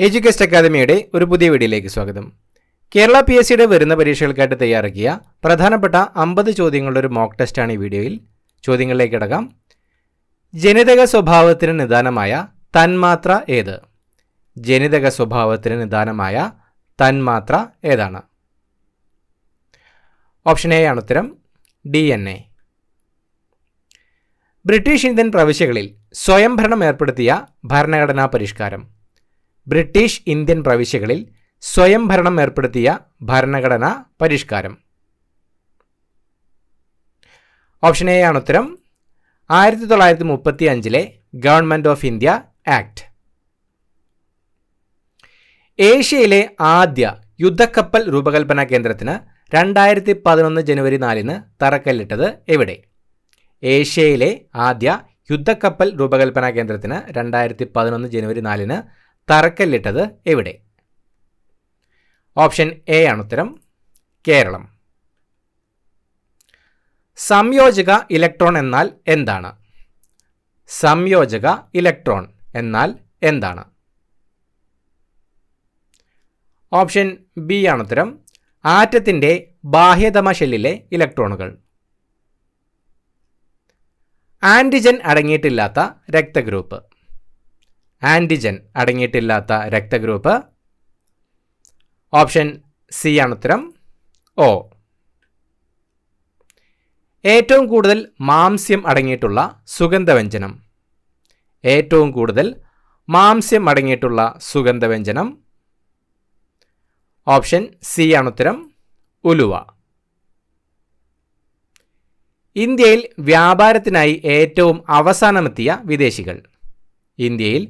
എഡ്യൂക്കേസ്റ്റ് അക്കാദമിയുടെ ഒരു പുതിയ വീഡിയോയിലേക്ക് സ്വാഗതം. കേരള PSCയുടെ വരുന്ന പരീക്ഷകൾക്കായിട്ട് തയ്യാറാക്കിയ പ്രധാനപ്പെട്ട 50 ചോദ്യങ്ങളുടെ ഒരു മോക്ക് ടെസ്റ്റാണ് ഈ വീഡിയോയിൽ. ചോദ്യങ്ങളിലേക്ക് കിടക്കാം. ജനിതക സ്വഭാവത്തിന് നിദാനമായ തന്മാത്ര ഏത്? ജനിതക സ്വഭാവത്തിന് നിദാനമായ തന്മാത്ര ഏതാണ്? ഓപ്ഷൻ എ ആണ് ഉത്തരം, DNA. ബ്രിട്ടീഷ് ഇന്ത്യൻ പ്രവിശ്യകളിൽ സ്വയംഭരണം ഏർപ്പെടുത്തിയ ഭരണഘടനാ പരിഷ്കാരം. ബ്രിട്ടീഷ് ഇന്ത്യൻ പ്രവിശ്യകളിൽ സ്വയംഭരണം ഏർപ്പെടുത്തിയ ഭരണഘടനാ പരിഷ്കാരം. ഓപ്ഷൻ എ ആണ് ഉത്തരം, 1935 ഗവൺമെൻറ് ഓഫ് ഇന്ത്യ ആക്ട്. ഏഷ്യയിലെ ആദ്യ യുദ്ധക്കപ്പൽ രൂപകൽപ്പന കേന്ദ്രത്തിന് 2011 ജനുവരി 4 തറക്കല്ലിട്ടത് എവിടെ? ഏഷ്യയിലെ ആദ്യ യുദ്ധക്കപ്പൽ രൂപകൽപ്പന കേന്ദ്രത്തിന് 2011 ജനുവരി 4 തറക്കല്ലിട്ടത് എവിടെ? ഓപ്ഷൻ എ ആണ് ഉത്തരം, കേരളം. സംയോജക ഇലക്ട്രോൺ എന്നാൽ എന്താണ്? സംയോജക ഇലക്ട്രോൺ എന്നാൽ എന്താണ്? ഓപ്ഷൻ ബി ആണ് ഉത്തരം, ആറ്റത്തിൻ്റെ ബാഹ്യതമ ഷെല്ലിലെ ഇലക്ട്രോണുകൾ. ആൻറ്റിജൻ അടങ്ങിയിട്ടില്ലാത്ത രക്തഗ്രൂപ്പ്. ആൻറ്റിജൻ അടങ്ങിയിട്ടില്ലാത്ത രക്തഗ്രൂപ്പ്. ഓപ്ഷൻ സി ആണ് ഉത്തരം, O. ഏറ്റവും കൂടുതൽ മാംസ്യം അടങ്ങിയിട്ടുള്ള സുഗന്ധവ്യഞ്ജനം. ഏറ്റവും കൂടുതൽ മാംസ്യം അടങ്ങിയിട്ടുള്ള സുഗന്ധവ്യഞ്ജനം. ഓപ്ഷൻ സി ആണ് ഉത്തരം, ഉലുവ. ഇന്ത്യയിൽ വ്യാപാരത്തിനായി ഏറ്റവും അവസാനമെത്തിയ വിദേശികൾ. ഇന്ത്യയിൽ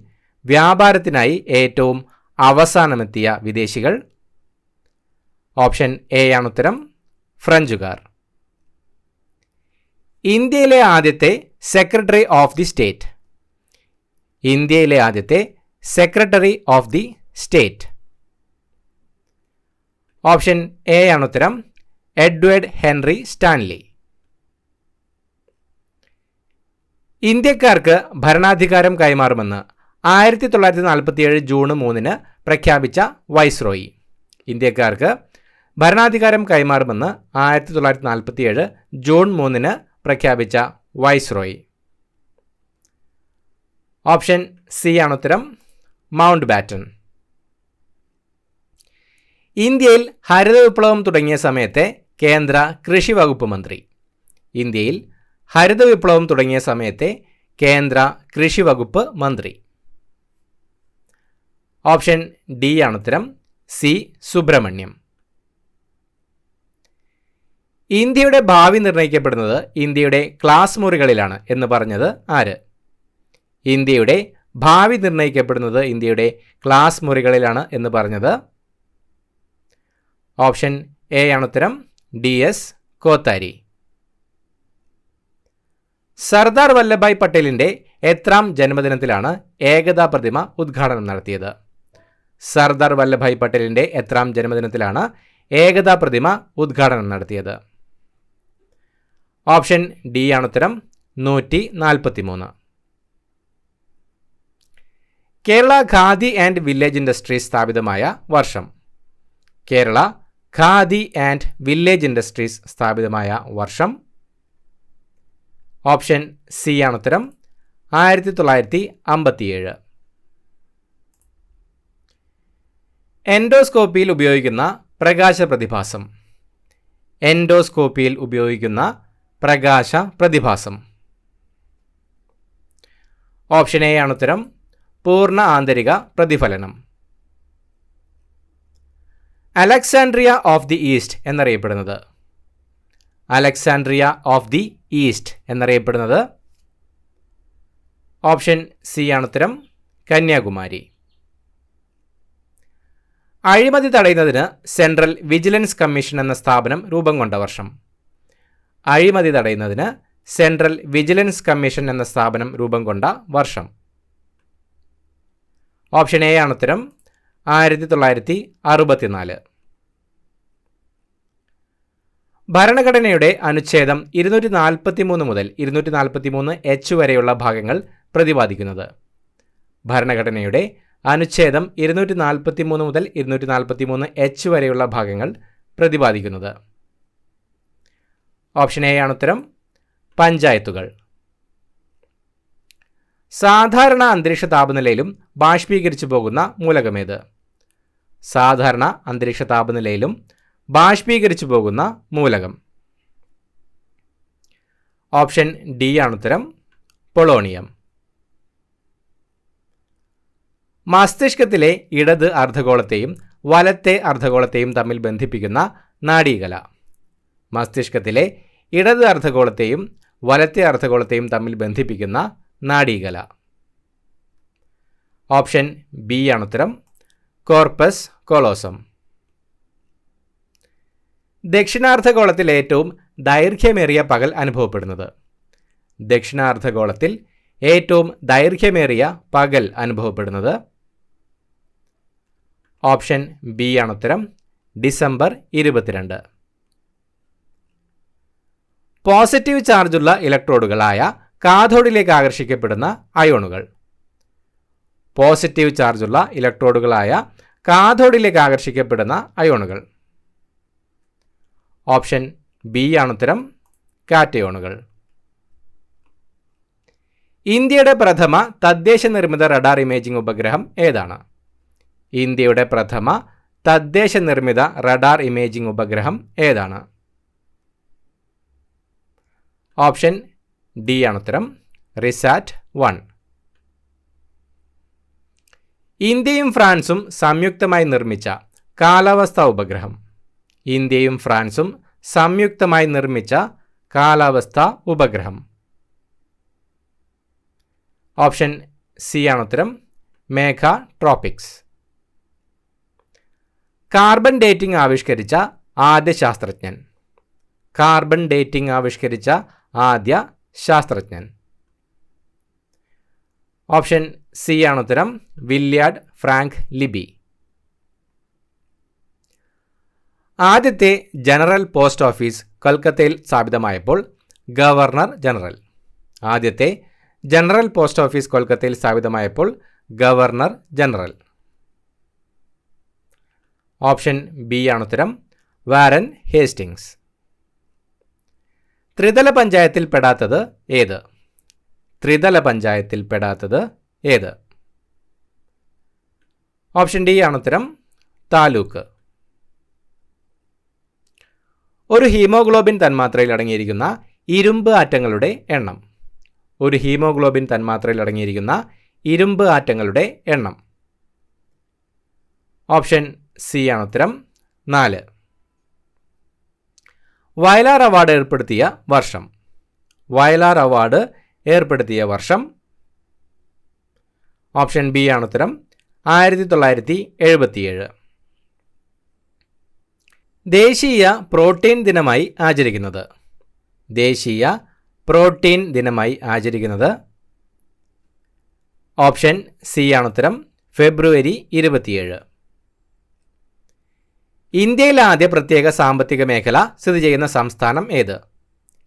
വ്യാപാരത്തിനായി ഏറ്റവും അവസാനമെത്തിയ വിദേശികൾ. ഓപ്ഷൻ എ ആണ് ഉത്തരം, ഫ്രഞ്ചുകാർ. ഇന്ത്യയിലെ ആദ്യത്തെ സെക്രട്ടറി ഓഫ് ദി സ്റ്റേറ്റ്. ഇന്ത്യയിലെ ആദ്യത്തെ secretary of the state. Option A ആണ് ഉത്തരം, എഡ്വേർഡ് ഹെൻറി സ്റ്റാൻലി. ഇന്ത്യക്കാർക്ക് ഭരണാധികാരം കൈമാറുമെന്ന് 1947 ജൂൺ 3 പ്രഖ്യാപിച്ച വൈസ്രോയി. ഇന്ത്യക്കാർക്ക് ഭരണാധികാരം കൈമാറുമെന്ന് 1947 ജൂൺ 3 പ്രഖ്യാപിച്ച വൈസ്രോയി. ഓപ്ഷൻ സി ആണ് ഉത്തരം, മൗണ്ട് ബാറ്റൺ. ഇന്ത്യയിൽ ഹരിത വിപ്ലവം തുടങ്ങിയ സമയത്തെ കേന്ദ്ര കൃഷി വകുപ്പ് മന്ത്രി. ഇന്ത്യയിൽ ഹരിത വിപ്ലവം തുടങ്ങിയ സമയത്തെ കേന്ദ്ര കൃഷി വകുപ്പ് മന്ത്രി. ഓപ്ഷൻ ഡി ആണ് ഉത്തരം, സി സുബ്രഹ്മണ്യം. ഇന്ത്യയുടെ ഭാവി നിർണ്ണയിക്കപ്പെടുന്നത് ഇന്ത്യയുടെ ക്ലാസ് മുറികളിലാണ് എന്ന് പറഞ്ഞത് ആര്? ഇന്ത്യയുടെ ഭാവി നിർണ്ണയിക്കപ്പെടുന്നത് ഇന്ത്യയുടെ ക്ലാസ് മുറികളിലാണ് എന്ന് പറഞ്ഞത് ഓപ്ഷൻ എ ആണ് ഉത്തരം, DS കോത്താരി. സർദാർ വല്ലഭായ് പട്ടേലിൻ്റെ എത്രാം ജന്മദിനത്തിലാണ് ഏകതാ പ്രതിമ ഉദ്ഘാടനം നടത്തിയത്? സർദാർ വല്ലഭായ് പട്ടേലിൻ്റെ എത്രാം ജന്മദിനത്തിലാണ് ഏകതാ പ്രതിമ ഉദ്ഘാടനം നടത്തിയത്? ഓപ്ഷൻ ഡി ആണ് ഉത്തരം, 143. Kerala khadi and village industries സ്ഥാപിതമായ വർഷം. Kerala khadi and village industries സ്ഥാപിതമായ വർഷം. ഓപ്ഷൻ സി ആണ് ഉത്തരം, 1957. എൻഡോസ്കോപ്പിയിൽ ഉപയോഗിക്കുന്ന പ്രകാശ പ്രതിഭാസം. എൻഡോസ്കോപ്പിയിൽ ഉപയോഗിക്കുന്ന പ്രകാശ പ്രതിഭാസം. ഓപ്ഷൻ എ ആണ് ഉത്തരം, പൂർണ്ണ ആന്തരിക പ്രതിഫലനം. അലക്സാൻഡ്രിയ ഓഫ് ദി ഈസ്റ്റ് എന്നറിയപ്പെടുന്നത്. അലക്സാൻഡ്രിയ ഓഫ് ദി ഈസ്റ്റ് എന്നറിയപ്പെടുന്നത് ഓപ്ഷൻ സി ആണ് ഉത്തരം, കന്യാകുമാരി. അഴിമതി തടയുന്നതിന് സെൻട്രൽ വിജിലൻസ് കമ്മീഷൻ എന്ന സ്ഥാപനം രൂപം കൊണ്ട വർഷം. അഴിമതി തടയുന്നതിന് സെൻട്രൽ വിജിലൻസ് കമ്മീഷൻ എന്ന സ്ഥാപനം രൂപം കൊണ്ട വർഷം. ഓപ്ഷൻ എ ആണ് ഉത്തരം, 1964. ഭരണഘടനയുടെ അനുച്ഛേദം 243 മുതൽ 243H വരെയുള്ള ഭാഗങ്ങൾ പ്രതിപാദിക്കുന്നത്. ഭരണഘടനയുടെ അനുച്ഛേദം 243 മുതൽ 243 വരെയുള്ള ഭാഗങ്ങൾ പ്രതിപാദിക്കുന്നത്? ഓപ്ഷൻ എ ആണ് ഉത്തരം. പഞ്ചായത്തുകൾ. സാധാരണ അന്തരീക്ഷ താപനിലയിലും ബാഷ്പീകരിച്ചു പോകുന്ന മൂലകമേത്? സാധാരണ അന്തരീക്ഷ താപനിലയിലും ബാഷ്പീകരിച്ചു പോകുന്ന മൂലകം. ഓപ്ഷൻ ഡി ആണ് ഉത്തരം. പൊളോണിയം. മസ്തിഷ്കത്തിലെ ഇടത് അർദ്ധഗോളത്തെയും വലത്തെ അർദ്ധഗോളത്തെയും തമ്മിൽ ബന്ധിപ്പിക്കുന്ന നാഡീകല. മസ്തിഷ്കത്തിലെ ഇടത് അർദ്ധഗോളത്തെയും വലത്തെ അർദ്ധഗോളത്തെയും തമ്മിൽ ബന്ധിപ്പിക്കുന്ന നാഡീകല. ഓപ്ഷൻ ബി ആണ് ഉത്തരം. കോർപ്പസ് കൊളോസം. ദക്ഷിണാർദ്ധഗോളത്തിൽ ഏറ്റവും ദൈർഘ്യമേറിയ പകൽ അനുഭവപ്പെടുന്നത്? ദക്ഷിണാർദ്ധഗോളത്തിൽ ഏറ്റവും ദൈർഘ്യമേറിയ പകൽ അനുഭവപ്പെടുന്നത്? ഓപ്ഷൻ ബി ആണ് ഉത്തരം. ഡിസംബർ 22. പോസിറ്റീവ് ചാർജുള്ള ഇലക്ട്രോഡുകളായ കാഥോഡിലേക്ക് ആകർഷിക്കപ്പെടുന്ന അയോണുകൾ. പോസിറ്റീവ് ചാർജുള്ള ഇലക്ട്രോഡുകളായ കാഥോഡിലേക്ക് ആകർഷിക്കപ്പെടുന്ന അയോണുകൾ. ഓപ്ഷൻ ബി ആണ് ഉത്തരം. കാറ്റയോണുകൾ. ഇന്ത്യയുടെ പ്രഥമ തദ്ദേശ നിർമ്മിത റഡാർ ഇമേജിംഗ് ഉപഗ്രഹം ഏതാണ്? ഇന്ത്യയുടെ പ്രഥമ തദ്ദേശ നിർമ്മിത റഡാർ ഇമേജിംഗ് ഉപഗ്രഹം ഏതാണ്? ഓപ്ഷൻ ഡി ആണ് ഉത്തരം. റിസാറ്റ് 1. ഇന്ത്യയും ഫ്രാൻസും സംയുക്തമായി നിർമ്മിച്ച കാലാവസ്ഥാ ഉപഗ്രഹം. ഇന്ത്യയും ഫ്രാൻസും സംയുക്തമായി നിർമ്മിച്ച കാലാവസ്ഥാ ഉപഗ്രഹം. ഓപ്ഷൻ സി ആണ് ഉത്തരം. മേഘ ട്രോപ്പിക്സ്. കാർബൺ ഡേറ്റിംഗ് ആവിഷ്കരിച്ച ആദ്യ ശാസ്ത്രജ്ഞൻ. കാർബൺ ഡേറ്റിംഗ് ആവിഷ്കരിച്ച ആദ്യ ശാസ്ത്രജ്ഞൻ. ഓപ്ഷൻ സി ആണ് ഉത്തരം. Villard Frank Libi. ആദ്യത്തെ ജനറൽ പോസ്റ്റ് ഓഫീസ് കൊൽക്കത്തയിൽ സ്ഥാപിതമായപ്പോൾ ഗവർണർ ജനറൽ. ആദ്യത്തെ ജനറൽ പോസ്റ്റ് ഓഫീസ് കൊൽക്കത്തയിൽ സ്ഥാപിതമായപ്പോൾ ഗവർണർ ജനറൽ. ഓപ്ഷൻ ബി ആണ് ഉത്തരം. Warren Hastings. ത്രിതല പഞ്ചായത്തിൽ പെടാത്തത് ഏത്? ത്രിതല പഞ്ചായത്തിൽ പെടാത്തത് ഏത്? ഓപ്ഷൻ ഡി ആണ് ഉത്തരം. താലൂക്ക്. ഒരു ഹീമോഗ്ലോബിൻ തന്മാത്രയിൽ അടങ്ങിയിരിക്കുന്ന ഇരുമ്പ് ആറ്റങ്ങളുടെ എണ്ണം. ഒരു ഹീമോഗ്ലോബിൻ തന്മാത്രയിൽ അടങ്ങിയിരിക്കുന്ന ഇരുമ്പ് ആറ്റങ്ങളുടെ എണ്ണം. ഓപ്ഷൻ സി ആണ് ഉത്തരം. 4. വയലാർ അവാർഡ് ഏർപ്പെടുത്തിയ വർഷം. വയലാർ അവാർഡ് ഏർപ്പെടുത്തിയ വർഷം. ഓപ്ഷൻ ബി ആണ് ഉത്തരം. 1977. ദേശീയ പ്രോട്ടീൻ ദിനമായി ആചരിക്കുന്നത്. ദേശീയ പ്രോട്ടീൻ ദിനമായി ആചരിക്കുന്നത്. ഓപ്ഷൻ സി ആണ് ഉത്തരം. ഫെബ്രുവരി 27. ഇന്ത്യയിലെ ആദ്യ പ്രത്യേക സാമ്പത്തിക മേഖല സ്ഥിതി ചെയ്യുന്ന സംസ്ഥാനം ഏത്?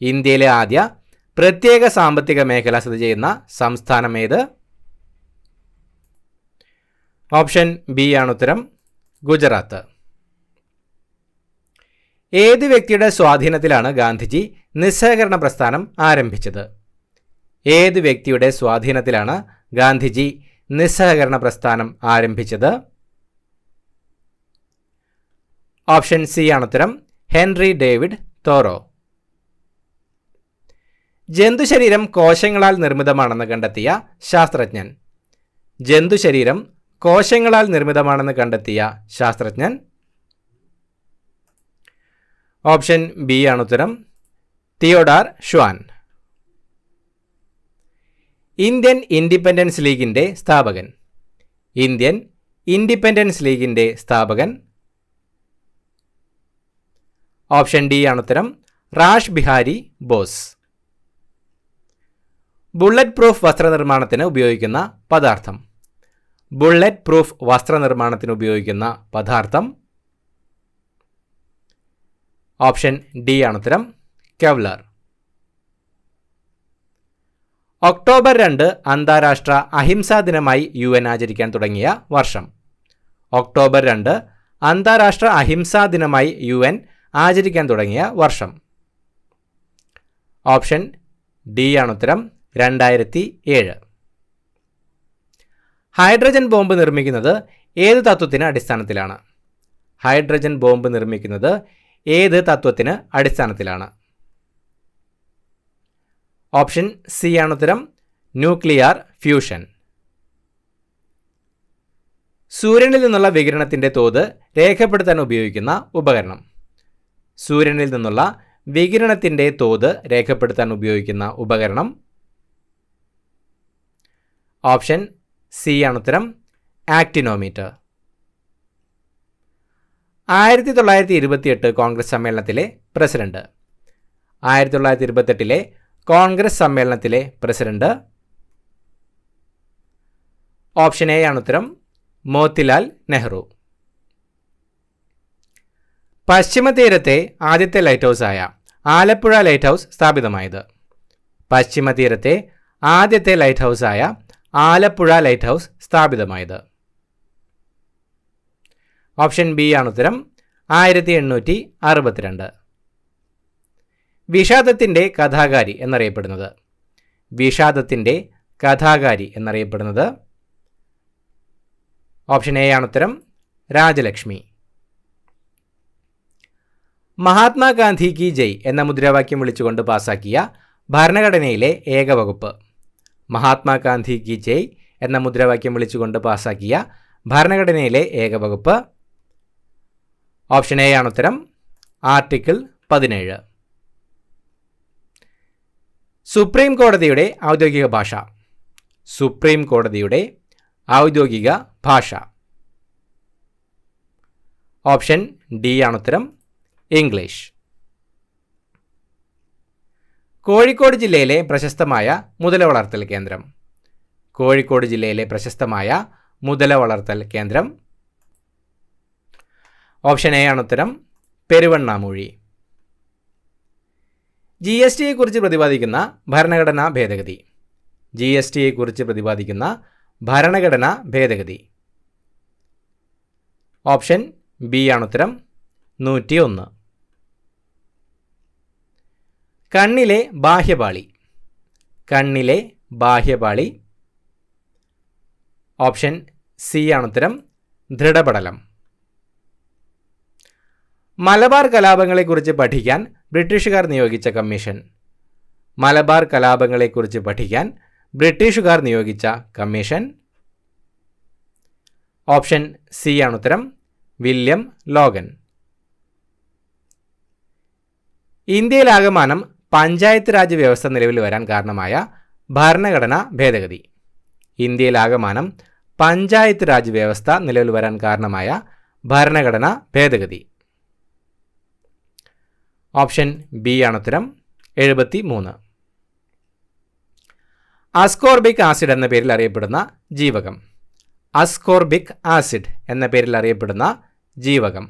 ഇന്ത്യയിലെ ആദ്യ പ്രത്യേക സാമ്പത്തിക മേഖല സ്ഥിതി ചെയ്യുന്ന സംസ്ഥാനം ഏത്? ഓപ്ഷൻ ബി ആണ് ഉത്തരം. ഗുജറാത്ത്. ഏത് വ്യക്തിയുടെ സ്വാധീനത്തിലാണ് ഗാന്ധിജി നിസ്സഹകരണ പ്രസ്ഥാനം ആരംഭിച്ചത്? ഏത് വ്യക്തിയുടെ സ്വാധീനത്തിലാണ് ഗാന്ധിജി നിസ്സഹകരണ പ്രസ്ഥാനം ആരംഭിച്ചത്? ഓപ്ഷൻ സി ആണ് ഉത്തരം. Henry David തോറോ. ജന്തുശരീരം കോശങ്ങളാൽ നിർമ്മിതമാണെന്ന് കണ്ടെത്തിയ ശാസ്ത്രജ്ഞൻ. ജന്തുശരീരം കോശങ്ങളാൽ നിർമ്മിതമാണെന്ന് കണ്ടെത്തിയ ശാസ്ത്രജ്ഞൻ. ഓപ്ഷൻ ബി ആണ് ഉത്തരം. Theodore Schwann. ഇന്ത്യൻ ഇൻഡിപെൻഡൻസ് ലീഗിൻ്റെ സ്ഥാപകൻ. ഇന്ത്യൻ ഇൻഡിപെൻഡൻസ് ലീഗിൻ്റെ സ്ഥാപകൻ. ഓപ്ഷൻ ഡി ആണ് ഉത്തരം. റാഷ് ബിഹാരി ബോസ്. ബുള്ളറ്റ് പ്രൂഫ് വസ്ത്രനിർമ്മാണത്തിന് ഉപയോഗിക്കുന്ന പദാർത്ഥം. ബുള്ളറ്റ് പ്രൂഫ് വസ്ത്രനിർമ്മാണത്തിന് ഉപയോഗിക്കുന്ന പദാർത്ഥം. ഓപ്ഷൻ ഡി ആണ് ഉത്തരം. കെവ്ലർ. ഒക്ടോബർ 2 അന്താരാഷ്ട്ര അഹിംസാ ദിനമായി UN ആചരിക്കാൻ തുടങ്ങിയ വർഷം. ഒക്ടോബർ 2 അന്താരാഷ്ട്ര അഹിംസാ ദിനമായി UN ആചരിക്കാൻ തുടങ്ങിയ വർഷം. ഓപ്ഷൻ ഡി ആണ് ഉത്തരം, 2007. ഹൈഡ്രജൻ ബോംബ് നിർമ്മിക്കുന്നത് ഏത് തത്വത്തിന് അടിസ്ഥാനത്തിലാണ്? ഹൈഡ്രജൻ ബോംബ് നിർമ്മിക്കുന്നത് ഏത് തത്വത്തിന് അടിസ്ഥാനത്തിലാണ്? ഓപ്ഷൻ സി ആണ് ഉത്തരം, ന്യൂക്ലിയർ ഫ്യൂഷൻ. സൂര്യനിൽ നിന്നുള്ള വികിരണത്തിൻ്റെ തോത് രേഖപ്പെടുത്താൻ ഉപയോഗിക്കുന്ന ഉപകരണം. സൂര്യനിൽ നിന്നുള്ള വികിരണത്തിൻ്റെ തോത് രേഖപ്പെടുത്താൻ ഉപയോഗിക്കുന്ന ഉപകരണം. ഓപ്ഷൻ സി ആണ് ഉത്തരം, ആക്ടിനോമീറ്റർ. 1928 കോൺഗ്രസ് സമ്മേളനത്തിലെ പ്രസിഡന്റ്. 1928 കോൺഗ്രസ് സമ്മേളനത്തിലെ പ്രസിഡന്റ്. ഓപ്ഷൻ എ ആണ് ഉത്തരം, മോത്തിലാൽ നെഹ്റു. പശ്ചിമ തീരത്തെ ആദ്യത്തെ ലൈറ്റ് ഹൗസായ ആലപ്പുഴ ലൈറ്റ് ഹൗസ് സ്ഥാപിതമായത്. പശ്ചിമ തീരത്തെ ആദ്യത്തെ ലൈറ്റ് ഹൗസായ ആലപ്പുഴ ലൈറ്റ് ഹൗസ് സ്ഥാപിതമായത്. ഓപ്ഷൻ ബി ആണ് ഉത്തരം, 1862. വിഷാദത്തിൻ്റെ കഥാകാരി എന്നറിയപ്പെടുന്നത്. വിഷാദത്തിൻ്റെ കഥാകാരി എന്നറിയപ്പെടുന്നത്. ഓപ്ഷൻ എ ആണ് ഉത്തരം, രാജലക്ഷ്മി. മഹാത്മാഗാന്ധി കി ജയ് എന്ന മുദ്രാവാക്യം വിളിച്ചുകൊണ്ട് പാസാക്കിയ ഭരണഘടനയിലെ ഏക വകുപ്പ്. മഹാത്മാഗാന്ധി കി ജയ് എന്ന മുദ്രാവാക്യം വിളിച്ചുകൊണ്ട് പാസാക്കിയ ഭരണഘടനയിലെ ഏക വകുപ്പ്. ഓപ്ഷൻ എ ആണ് ഉത്തരം, ആർട്ടിക്കിൾ 17. സുപ്രീം കോടതിയുടെ ഔദ്യോഗിക ഭാഷ. സുപ്രീം കോടതിയുടെ ഔദ്യോഗിക ഭാഷ. ഓപ്ഷൻ ഡി ആണ് ഉത്തരം, ഇംഗ്ലീഷ്. കോഴിക്കോട് ജില്ലയിലെ പ്രശസ്തമായ മുതല വളർത്തൽ കേന്ദ്രം. കോഴിക്കോട് ജില്ലയിലെ പ്രശസ്തമായ മുതല വളർത്തൽ കേന്ദ്രം. ഓപ്ഷൻ എ ആണ് ഉത്തരം, പെരുവണ്ണാമൂഴി. GST കുറിച്ച് പ്രതിപാദിക്കുന്ന ഭരണഘടനാ ഭേദഗതി. GST കുറിച്ച് പ്രതിപാദിക്കുന്ന ഭരണഘടനാ ഭേദഗതി. ഓപ്ഷൻ ബി ആണ് ഉത്തരം, 101. കണ്ണിലെ ബാഹ്യപാളി. കണ്ണിലെ ബാഹ്യപാളി. ഓപ്ഷൻ സി ആണ് ഉത്തരം, ദൃഢപടലം. മലബാർ കലാപങ്ങളെക്കുറിച്ച് പഠിക്കാൻ ബ്രിട്ടീഷുകാർ നിയോഗിച്ച കമ്മീഷൻ. മലബാർ കലാപങ്ങളെക്കുറിച്ച് പഠിക്കാൻ ബ്രിട്ടീഷുകാർ നിയോഗിച്ച കമ്മീഷൻ. ഓപ്ഷൻ സി ആണ് ഉത്തരം, വില്യം ലോഗൻ. ഇന്ത്യയിലാകമാനം പഞ്ചായത്ത് രാജ് വ്യവസ്ഥ നിലവിൽ വരാൻ കാരണമായ ഭരണഘടനാ ഭേദഗതി. ഇന്ത്യയിലാകമാനം പഞ്ചായത്ത് രാജ് വ്യവസ്ഥ നിലവിൽ വരാൻ കാരണമായ ഭരണഘടനാ ഭേദഗതി. ഓപ്ഷൻ ബി ആണ് ഉത്തരം, 73. അസ്കോർബിക് ആസിഡ് എന്ന പേരിൽ അറിയപ്പെടുന്ന ജീവകം. അസ്കോർബിക് ആസിഡ് എന്ന പേരിൽ അറിയപ്പെടുന്ന ജീവകം.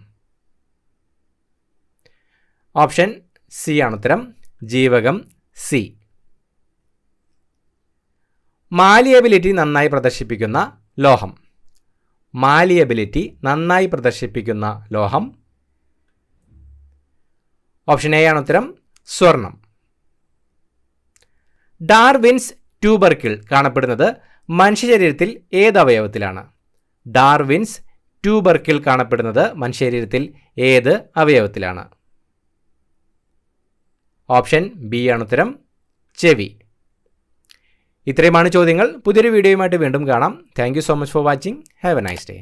ഓപ്ഷൻ സി ആണ് ഉത്തരം, ജീവകം സി. മാലിയബിലിറ്റി നന്നായി പ്രദർശിപ്പിക്കുന്ന ലോഹം. മാലിയബിലിറ്റി നന്നായി പ്രദർശിപ്പിക്കുന്ന ലോഹം. ഓപ്ഷൻ എ ആണ് ഉത്തരം, സ്വർണം. ഡാർവിൻസ് ട്യൂബർക്കിൾ കാണപ്പെടുന്നത് മനുഷ്യശരീരത്തിൽ ഏത് അവയവത്തിലാണ്? ഡാർവിൻസ് ട്യൂബർക്കിൾ കാണപ്പെടുന്നത് മനുഷ്യശരീരത്തിൽ ഏത് അവയവത്തിലാണ്? ഓപ്ഷൻ ബി ആണ് ഉത്തരം, ചെവി. ഇത്രയുമാണ് ചോദ്യങ്ങൾ. പുതിയൊരു വീഡിയോയുമായിട്ട് വീണ്ടും കാണാം. Thank you so much for watching. Have A nice day.